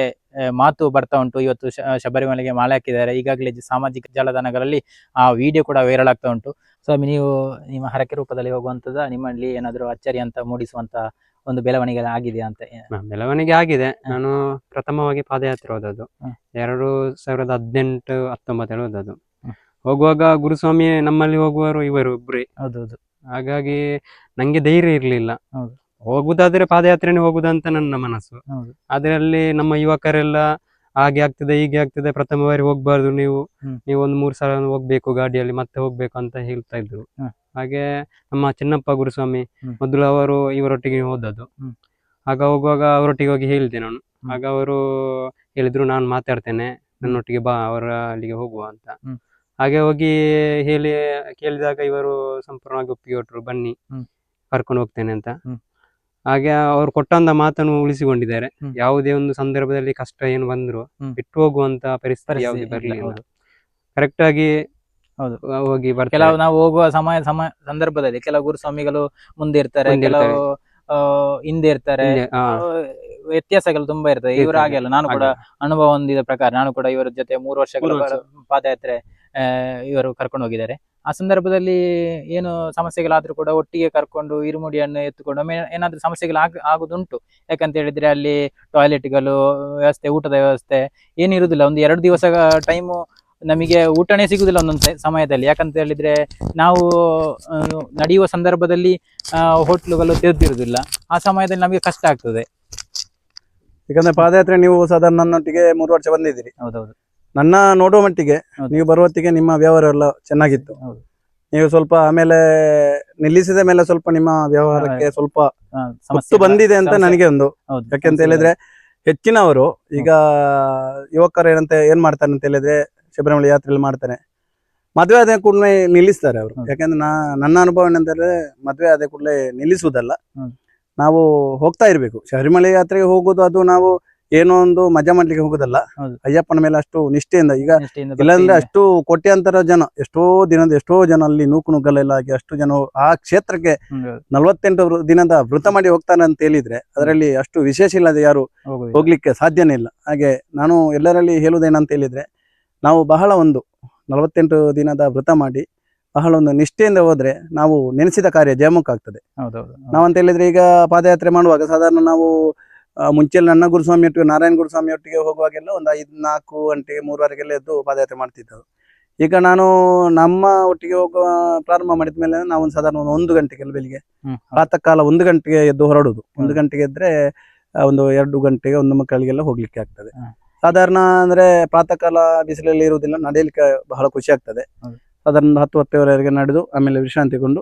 ಮಾತು ಬರ್ತಾ ಉಂಟು. ಇವತ್ತು ಶಬರಿಮಲೆಗೆ ಮಾಲೆ ಹಾಕಿದ್ದಾರೆ. ಈಗಾಗಲೇ ಸಾಮಾಜಿಕ ಜಾಲತಾಣಗಳಲ್ಲಿ ಆ ವಿಡಿಯೋ ಕೂಡ ವೈರಲ್ ಆಗ್ತಾ ಉಂಟು. ಸ್ವಾಮಿ, ನೀವು ನಿಮ್ಮ ಹರಕೆ ರೂಪದಲ್ಲಿ ಹೋಗುವಂತದ, ನಿಮ್ಮಲ್ಲಿ ಏನಾದರೂ ಅಚ್ಚರಿ ಅಂತ ಮೂಡಿಸುವಂತ ಒಂದು ಬೆಳವಣಿಗೆ ಆಗಿದೆಯಾ ಅಂತ? ಬೆಳವಣಿಗೆ ಆಗಿದೆ. ನಾನು ಪ್ರಥಮವಾಗಿ ಪಾದಯಾತ್ರೆ ಹೋದದ್ದು 2018-19 ಹೋದದ್ದು. ಹೋಗುವಾಗ ಗುರುಸ್ವಾಮಿ ನಮ್ಮಲ್ಲಿ ಹೋಗುವವರು ಇವರು ಒಬ್ರೇ. ಹೌದೌದು. ಹಾಗಾಗಿ ನಂಗೆ ಧೈರ್ಯ ಇರ್ಲಿಲ್ಲ. ಹೋಗುದಾದ್ರೆ ಪಾದಯಾತ್ರೆನೇ ಹೋಗುದಂತ ನನ್ನ ಮನಸ್ಸು. ಅದರಲ್ಲಿ ನಮ್ಮ ಯುವಕರೆಲ್ಲ ಹಾಗೆ ಆಗ್ತದೆ ಹೀಗೆ ಆಗ್ತದೆ, ಪ್ರಥಮ ಬಾರಿ ಹೋಗ್ಬಾರ್ದು, ನೀವು ಒಂದು 3 ಸಲ ಹೋಗ್ಬೇಕು ಗಾಡಿಯಲ್ಲಿ, ಮತ್ತೆ ಹೋಗ್ಬೇಕು ಅಂತ ಹೇಳ್ತಾ ಇದ್ರು. ಹಾಗೆ ನಮ್ಮ ಚಿನ್ನಪ್ಪ ಗುರುಸ್ವಾಮಿ ಮೊದಲು ಅವರು ಇವರೊಟ್ಟಿಗೆ ಹೋದದ್ದು. ಆಗ ಹೋಗುವಾಗ ಅವರೊಟ್ಟಿಗೆ ಹೋಗಿ ಹೇಳಿದೆ ನಾನು. ಆಗ ಅವರು ಹೇಳಿದ್ರು, ನಾನು ಮಾತಾಡ್ತೇನೆ, ನನ್ನೊಟ್ಟಿಗೆ ಬಾ, ಅವರ ಅಲ್ಲಿಗೆ ಹೋಗುವ ಅಂತ. ಹಾಗೆ ಹೋಗಿ ಕೇಳಿದಾಗ ಇವರು ಸಂಪೂರ್ಣವಾಗಿ ಒಪ್ಪಿಗೆ ಕೊಟ್ಟರು, ಬನ್ನಿ ಕರ್ಕೊಂಡು ಹೋಗ್ತೇನೆ ಅಂತ. ಹಾಗೆ ಅವ್ರು ಕೊಟ್ಟಂತ ಮಾತನ್ನು ಉಳಿಸಿಕೊಂಡಿದ್ದಾರೆ. ಯಾವುದೇ ಒಂದು ಸಂದರ್ಭದಲ್ಲಿ ಕಷ್ಟ ಏನು ಬಂದ್ರು ಬಿಟ್ಟು ಹೋಗುವಂತ ಪರಿಸ್ಥಿತಿ ಯಾವ್ದು ಬರ್ಲಿಲ್ಲ. ಕರೆಕ್ಟ್ ಆಗಿ ಹೋಗಿ ಬರ್ತಾರೆ. ಕೆಲವು ನಾವು ಹೋಗುವ ಸಂದರ್ಭದಲ್ಲಿ ಕೆಲವು ಗುರುಸ್ವಾಮಿಗಳು ಮುಂದೆ ಇರ್ತಾರೆ, ಕೆಲವು ಹಿಂದೆ ಇರ್ತಾರೆ. ಹಾ. ವ್ಯತ್ಯಾಸಗಳು ತುಂಬಾ ಇರ್ತದೆ. ಇವರು ಹಾಗೆ ಅಲ್ಲ, ನಾನು ಕೂಡ ಅನುಭವ ಹೊಂದಿದ ಪ್ರಕಾರ ನಾನು ಕೂಡ ಇವರ ಜೊತೆ 3 ವರ್ಷಗಳ 3 ವರ್ಷ. ಪಾದಯಾತ್ರೆ ಇವರು ಕರ್ಕೊಂಡು ಹೋಗಿದ್ದಾರೆ. ಆ ಸಂದರ್ಭದಲ್ಲಿ ಏನು ಸಮಸ್ಯೆಗಳಾದ್ರೂ ಕೂಡ ಒಟ್ಟಿಗೆ ಕರ್ಕೊಂಡು ಇರುಮುಡಿಯನ್ನು ಎತ್ತುಕೊಂಡು ಒಮ್ಮೆ ಏನಾದ್ರೂ ಸಮಸ್ಯೆಗಳು ಆಗುದುಂಟು. ಯಾಕಂತ ಹೇಳಿದ್ರೆ ಅಲ್ಲಿ ಟಾಯ್ಲೆಟ್ಗಳು ವ್ಯವಸ್ಥೆ, ಊಟದ ವ್ಯವಸ್ಥೆ ಏನಿರುವುದಿಲ್ಲ. ಒಂದು 2 ದಿವಸ ಟೈಮು ನಮಗೆ ಊಟನೇ ಸಿಗುದಿಲ್ಲ ಒಂದೊಂದು ಸಮಯದಲ್ಲಿ. ಯಾಕಂತ ಹೇಳಿದ್ರೆ ನಾವು ನಡೆಯುವ ಸಂದರ್ಭದಲ್ಲಿ ಹೋಟ್ಲುಗಳು ತೆರೆದಿರುವುದಿಲ್ಲ. ಆ ಸಮಯದಲ್ಲಿ ನಮಗೆ ಕಷ್ಟ ಆಗ್ತದೆ. ಯಾಕಂದ್ರೆ ಪಾದಯಾತ್ರೆ ನೀವು ಸಾಧಾರಣ ನನ್ನೊಟ್ಟಿಗೆ 3 ವರ್ಷ ಬಂದಿದ್ದೀರಿ. ಹೌದೌದು. ನನ್ನ ನೋಡುವ ಮಟ್ಟಿಗೆ ಹೌದು. ನೀವು ಬರುವತ್ತಿಗೆ ನಿಮ್ಮ ವ್ಯವಹಾರ ಎಲ್ಲ ಚೆನ್ನಾಗಿತ್ತು. ಹೌದು. ನೀವು ಸ್ವಲ್ಪ ಆಮೇಲೆ ನಿಲ್ಲಿಸಿದ ಮೇಲೆ ಸ್ವಲ್ಪ ನಿಮ್ಮ ವ್ಯವಹಾರಕ್ಕೆ ಸ್ವಲ್ಪ ಹೊತ್ತು ಬಂದಿದೆ ಅಂತ ನನಗೆ ಒಂದು. ಹೌದು. ಯಾಕೆಂತ ಹೇಳಿದ್ರೆ ಹೆಚ್ಚಿನವರು ಈಗ ಯುವಕರು ಏನ್ ಮಾಡ್ತಾರೆ ಅಂತ ಹೇಳಿದ್ರೆ ಶಬರಿಮಲೆ ಯಾತ್ರೆಯಲ್ಲಿ ಮಾಡ್ತಾರೆ, ಮದುವೆ ಆದ ಕೂಡಲೇ ನಿಲ್ಲಿಸ್ತಾರೆ ಅವರು. ಯಾಕಂದ್ರೆ ನನ್ನ ಅನುಭವ ಏನಂತ ಹೇಳಿದ್ರೆ ಮದುವೆ ಆದ ಕೂಡಲೇ ನಿಲ್ಲಿಸುವುದಲ್ಲ, ನಾವು ಹೋಗ್ತಾ ಇರ್ಬೇಕು. ಶಬರಿಮಲೆ ಯಾತ್ರೆಗೆ ಹೋಗುದು ಅದು ನಾವು ಏನೋ ಒಂದು ಮಜಾ ಮಾಡ್ಲಿಕ್ಕೆ ಹೋಗುದಲ್ಲ, ಅಯ್ಯಪ್ಪನ ಮೇಲೆ ಅಷ್ಟು ನಿಷ್ಠೆಯಿಂದ. ಈಗ ಇಲ್ಲಾಂದ್ರೆ ಅಷ್ಟು ಕೋಟ್ಯಾಂತರ ಜನ, ಎಷ್ಟೋ ಜನ ಅಲ್ಲಿ ನೂಕುನುಗ್ಗಲೆಲ್ಲ ಆಗಿ ಅಷ್ಟು ಜನ ಆ ಕ್ಷೇತ್ರಕ್ಕೆ 48 ದಿನದ ವೃತ ಮಾಡಿ ಹೋಗ್ತಾನೆ ಅಂತ ಹೇಳಿದ್ರೆ ಅದರಲ್ಲಿ ಅಷ್ಟು ವಿಶೇಷ ಇಲ್ಲದೆ ಯಾರು ಹೋಗ್ಲಿಕ್ಕೆ ಸಾಧ್ಯನೇ ಇಲ್ಲ. ಹಾಗೆ ನಾನು ಎಲ್ಲರಲ್ಲಿ ಹೇಳುವುದೇನಂತ ಹೇಳಿದ್ರೆ, ನಾವು ಬಹಳ ಒಂದು 48 ದಿನದ ವೃತ ಮಾಡಿ ಬಹಳ ಒಂದು ನಿಷ್ಠೆಯಿಂದ ಹೋದ್ರೆ ನಾವು ನೆನೆಸಿದ ಕಾರ್ಯ ಜಯಮುಖ ಆಗ್ತದೆ. ನಾವಂತ ಹೇಳಿದ್ರೆ ಈಗ ಪಾದಯಾತ್ರೆ ಮಾಡುವಾಗ ಸಾಧಾರಣ ನಾವು ಮುಂಚೆಲ್ಲ ನನ್ನ ಗುರುಸ್ವಾಮಿ ಒಟ್ಟಿಗೆ, ನಾರಾಯಣ ಗುರುಸ್ವಾಮಿ ಒಟ್ಟಿಗೆ ಹೋಗುವಾಗೆಲ್ಲ ಒಂದು 4 ಗಂಟೆ 3 ಎದ್ದು ಪಾದಯಾತ್ರೆ ಮಾಡ್ತಿದ್ದವು. ಈಗ ನಾನು ನಮ್ಮ ಒಟ್ಟಿಗೆ ಹೋಗುವ ಪ್ರಾರಂಭ ಮಾಡಿದ ಮೇಲೆ ನಾವು ಒಂದು ಸಾಧಾರಣ 1 ಗಂಟೆಗೆ ಬೆಳಿಗ್ಗೆ ಪ್ರಾತಃ ಕಾಲ 1 ಗಂಟೆಗೆ ಎದ್ದು ಹೊರಡುದು. 1 ಗಂಟೆಗೆ ಎದ್ರೆ ಒಂದು 2 ಗಂಟೆಗೆ 1 ಮಕ್ಕಳಿಗೆಲ್ಲ ಹೋಗ್ಲಿಕ್ಕೆ ಆಗ್ತದೆ. ಸಾಧಾರಣ ಅಂದ್ರೆ ಪ್ರಾತಃ ಕಾಲ ಬಿಸಿಲಲ್ಲಿ ಇರುವುದಿಲ್ಲ, ನಡೆಯಲಿಕ್ಕೆ ಬಹಳ ಖುಷಿ ಆಗ್ತದೆ. ಸಾಧಾರಣ 10-10ವರೆಗೆ ನಡೆದು ಆಮೇಲೆ ವಿಶ್ರಾಂತಿಗೊಂಡು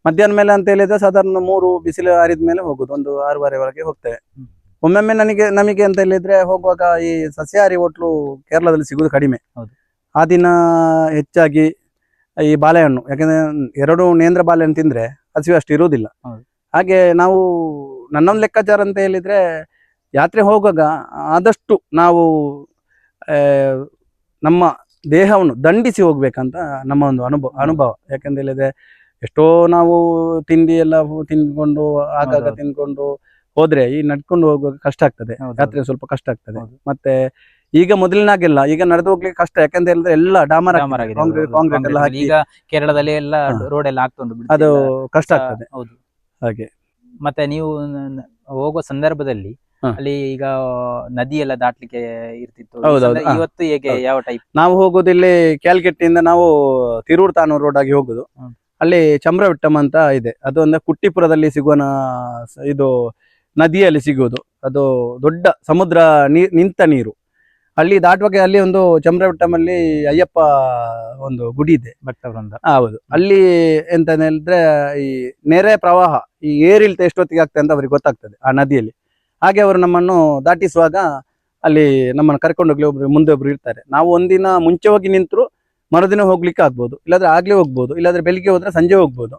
ಮಧ್ಯಾಹ್ನ ಮೇಲೆ ಅಂತ ಹೇಳಿದ್ರೆ ಸಾಧಾರಣ 3 ಬಿಸಿಲು ಆರಿದ ಮೇಲೆ ಹೋಗುದು, ಒಂದು 6:30ವರೆಗೆ ಹೋಗ್ತೇವೆ. ಒಮ್ಮೊಮ್ಮೆ ನಮಗೆ ಅಂತ ಹೇಳಿದ್ರೆ ಹೋಗುವಾಗ ಈ ಸಸ್ಯಾಹಾರಿ ಹೋಟ್ಲು ಕೇರಳದಲ್ಲಿ ಸಿಗುದು ಕಡಿಮೆ. ಆ ದಿನ ಹೆಚ್ಚಾಗಿ ಈ ಬಾಳೆಹಣ್ಣು, ಯಾಕಂದ್ರೆ 2 ನೇಂದ್ರ ಬಾಳೆಹಣ್ಣು ತಿಂದ್ರೆ ಹಸಿವು ಅಷ್ಟು ಇರುವುದಿಲ್ಲ. ಹಾಗೆ ನಾವು ನನ್ನೊಂದು ಲೆಕ್ಕಾಚಾರ ಅಂತ ಹೇಳಿದ್ರೆ ಯಾತ್ರೆ ಹೋಗುವಾಗ ಆದಷ್ಟು ನಾವು ನಮ್ಮ ದೇಹವನ್ನು ದಂಡಿಸಿ ಹೋಗ್ಬೇಕಂತ ನಮ್ಮ ಒಂದು ಅನುಭವ. ಯಾಕಂತ ಹೇಳಿದ್ರೆ ಎಷ್ಟೋ ನಾವು ತಿಂಡಿ ಎಲ್ಲ ತಿನ್ಕೊಂಡು ಆಗಾಗ ತಿನ್ಕೊಂಡು ಹೋದ್ರೆ ಈ ನಡ್ಕೊಂಡು ಹೋಗುವಾಗ ಕಷ್ಟ ಆಗ್ತದೆ, ಯಾತ್ರೆ ಸ್ವಲ್ಪ ಕಷ್ಟ ಆಗ್ತದೆ. ಮತ್ತೆ ಈಗ ಮೊದಲಿನಾಗೆಲ್ಲ ಈಗ ನಡೆದು ಹೋಗ್ಲಿಕ್ಕೆ ಕಷ್ಟ. ಯಾಕಂತ ಹೇಳಿದ್ರೆ ಎಲ್ಲ ಡಾಮರ್ ಕಾಂಕ್ರೀಟ್ ಎಲ್ಲ ಹಾಕಿ ಈಗ ಕೇರಳದಲ್ಲಿ ಎಲ್ಲ ರೋಡ್ ಎಲ್ಲ ಆಗ್ತಾ ಉಂಟು, ಅದು ಕಷ್ಟ ಆಗ್ತದೆ. ಹೌದು. ಹಾಗೆ ಮತ್ತೆ ನೀವು ಹೋಗುವ ಸಂದರ್ಭದಲ್ಲಿ ಅಲ್ಲಿ ಈಗ ನದಿ ಎಲ್ಲ ದಾಟ್ಲಿಕ್ಕೆ ಇರ್ತಿತ್ತು. ಇವತ್ತು ಹೇಗೆ, ಯಾವ ಟೈಪ್? ನಾವು ಹೋಗುದು ಇಲ್ಲಿ ಕ್ಯಾಲ್ಕೆಟ್ಟಿಂದ ನಾವು ತಿರೂರು ತಾನೂರು ರೋಡ್ ಆಗಿ ಹೋಗುದು. ಅಲ್ಲಿ ಚಮ್ರವಿಟ್ಟಂ ಅಂತ ಇದೆ, ಅದು ಒಂದು ಕುಟ್ಟಿಪುರದಲ್ಲಿ ಸಿಗುವ ಇದು ನದಿಯಲ್ಲಿ ಸಿಗುವುದು. ಅದು ದೊಡ್ಡ ಸಮುದ್ರ ನಿಂತ ನೀರು. ಅಲ್ಲಿ ದಾಟುವಾಗ ಅಲ್ಲಿ ಒಂದು ಚಮ್ರವಿಟ್ಟಮಲ್ಲಿ ಅಯ್ಯಪ್ಪ ಒಂದು ಗುಡಿ ಇದೆ, ಭಕ್ತವೃಂದ. ಹೌದು. ಅಲ್ಲಿ ಎಂತ ಹೇಳಿದ್ರೆ ಈ ನೆರೆ ಪ್ರವಾಹ, ಈ ಏರಿಳಿತ ಎಷ್ಟೊತ್ತಿಗೆ ಆಗ್ತದೆ ಅಂತ ಅವ್ರಿಗೆ ಗೊತ್ತಾಗ್ತದೆ ಆ ನದಿಯಲ್ಲಿ. ಹಾಗೆ ಅವರು ನಮ್ಮನ್ನು ದಾಟಿಸುವಾಗ ಅಲ್ಲಿ ನಮ್ಮನ್ನು ಕರ್ಕೊಂಡು ಹೋಗ್ಲಿ ಮುಂದೆ ಒಬ್ರು ಇರ್ತಾರೆ. ನಾವು ಒಂದಿನ ಮುಂಚೆ ಹೋಗಿ ನಿಂತರು ಮರುದಿನ ಹೋಗ್ಲಿಕ್ಕೆ ಆಗ್ಬೋದು, ಇಲ್ಲಾಂದ್ರೆ ಆಗ್ಲೇ ಹೋಗ್ಬೋದು, ಇಲ್ಲಾಂದ್ರೆ ಬೆಳಿಗ್ಗೆ ಹೋದ್ರೆ ಸಂಜೆ ಹೋಗ್ಬೋದು.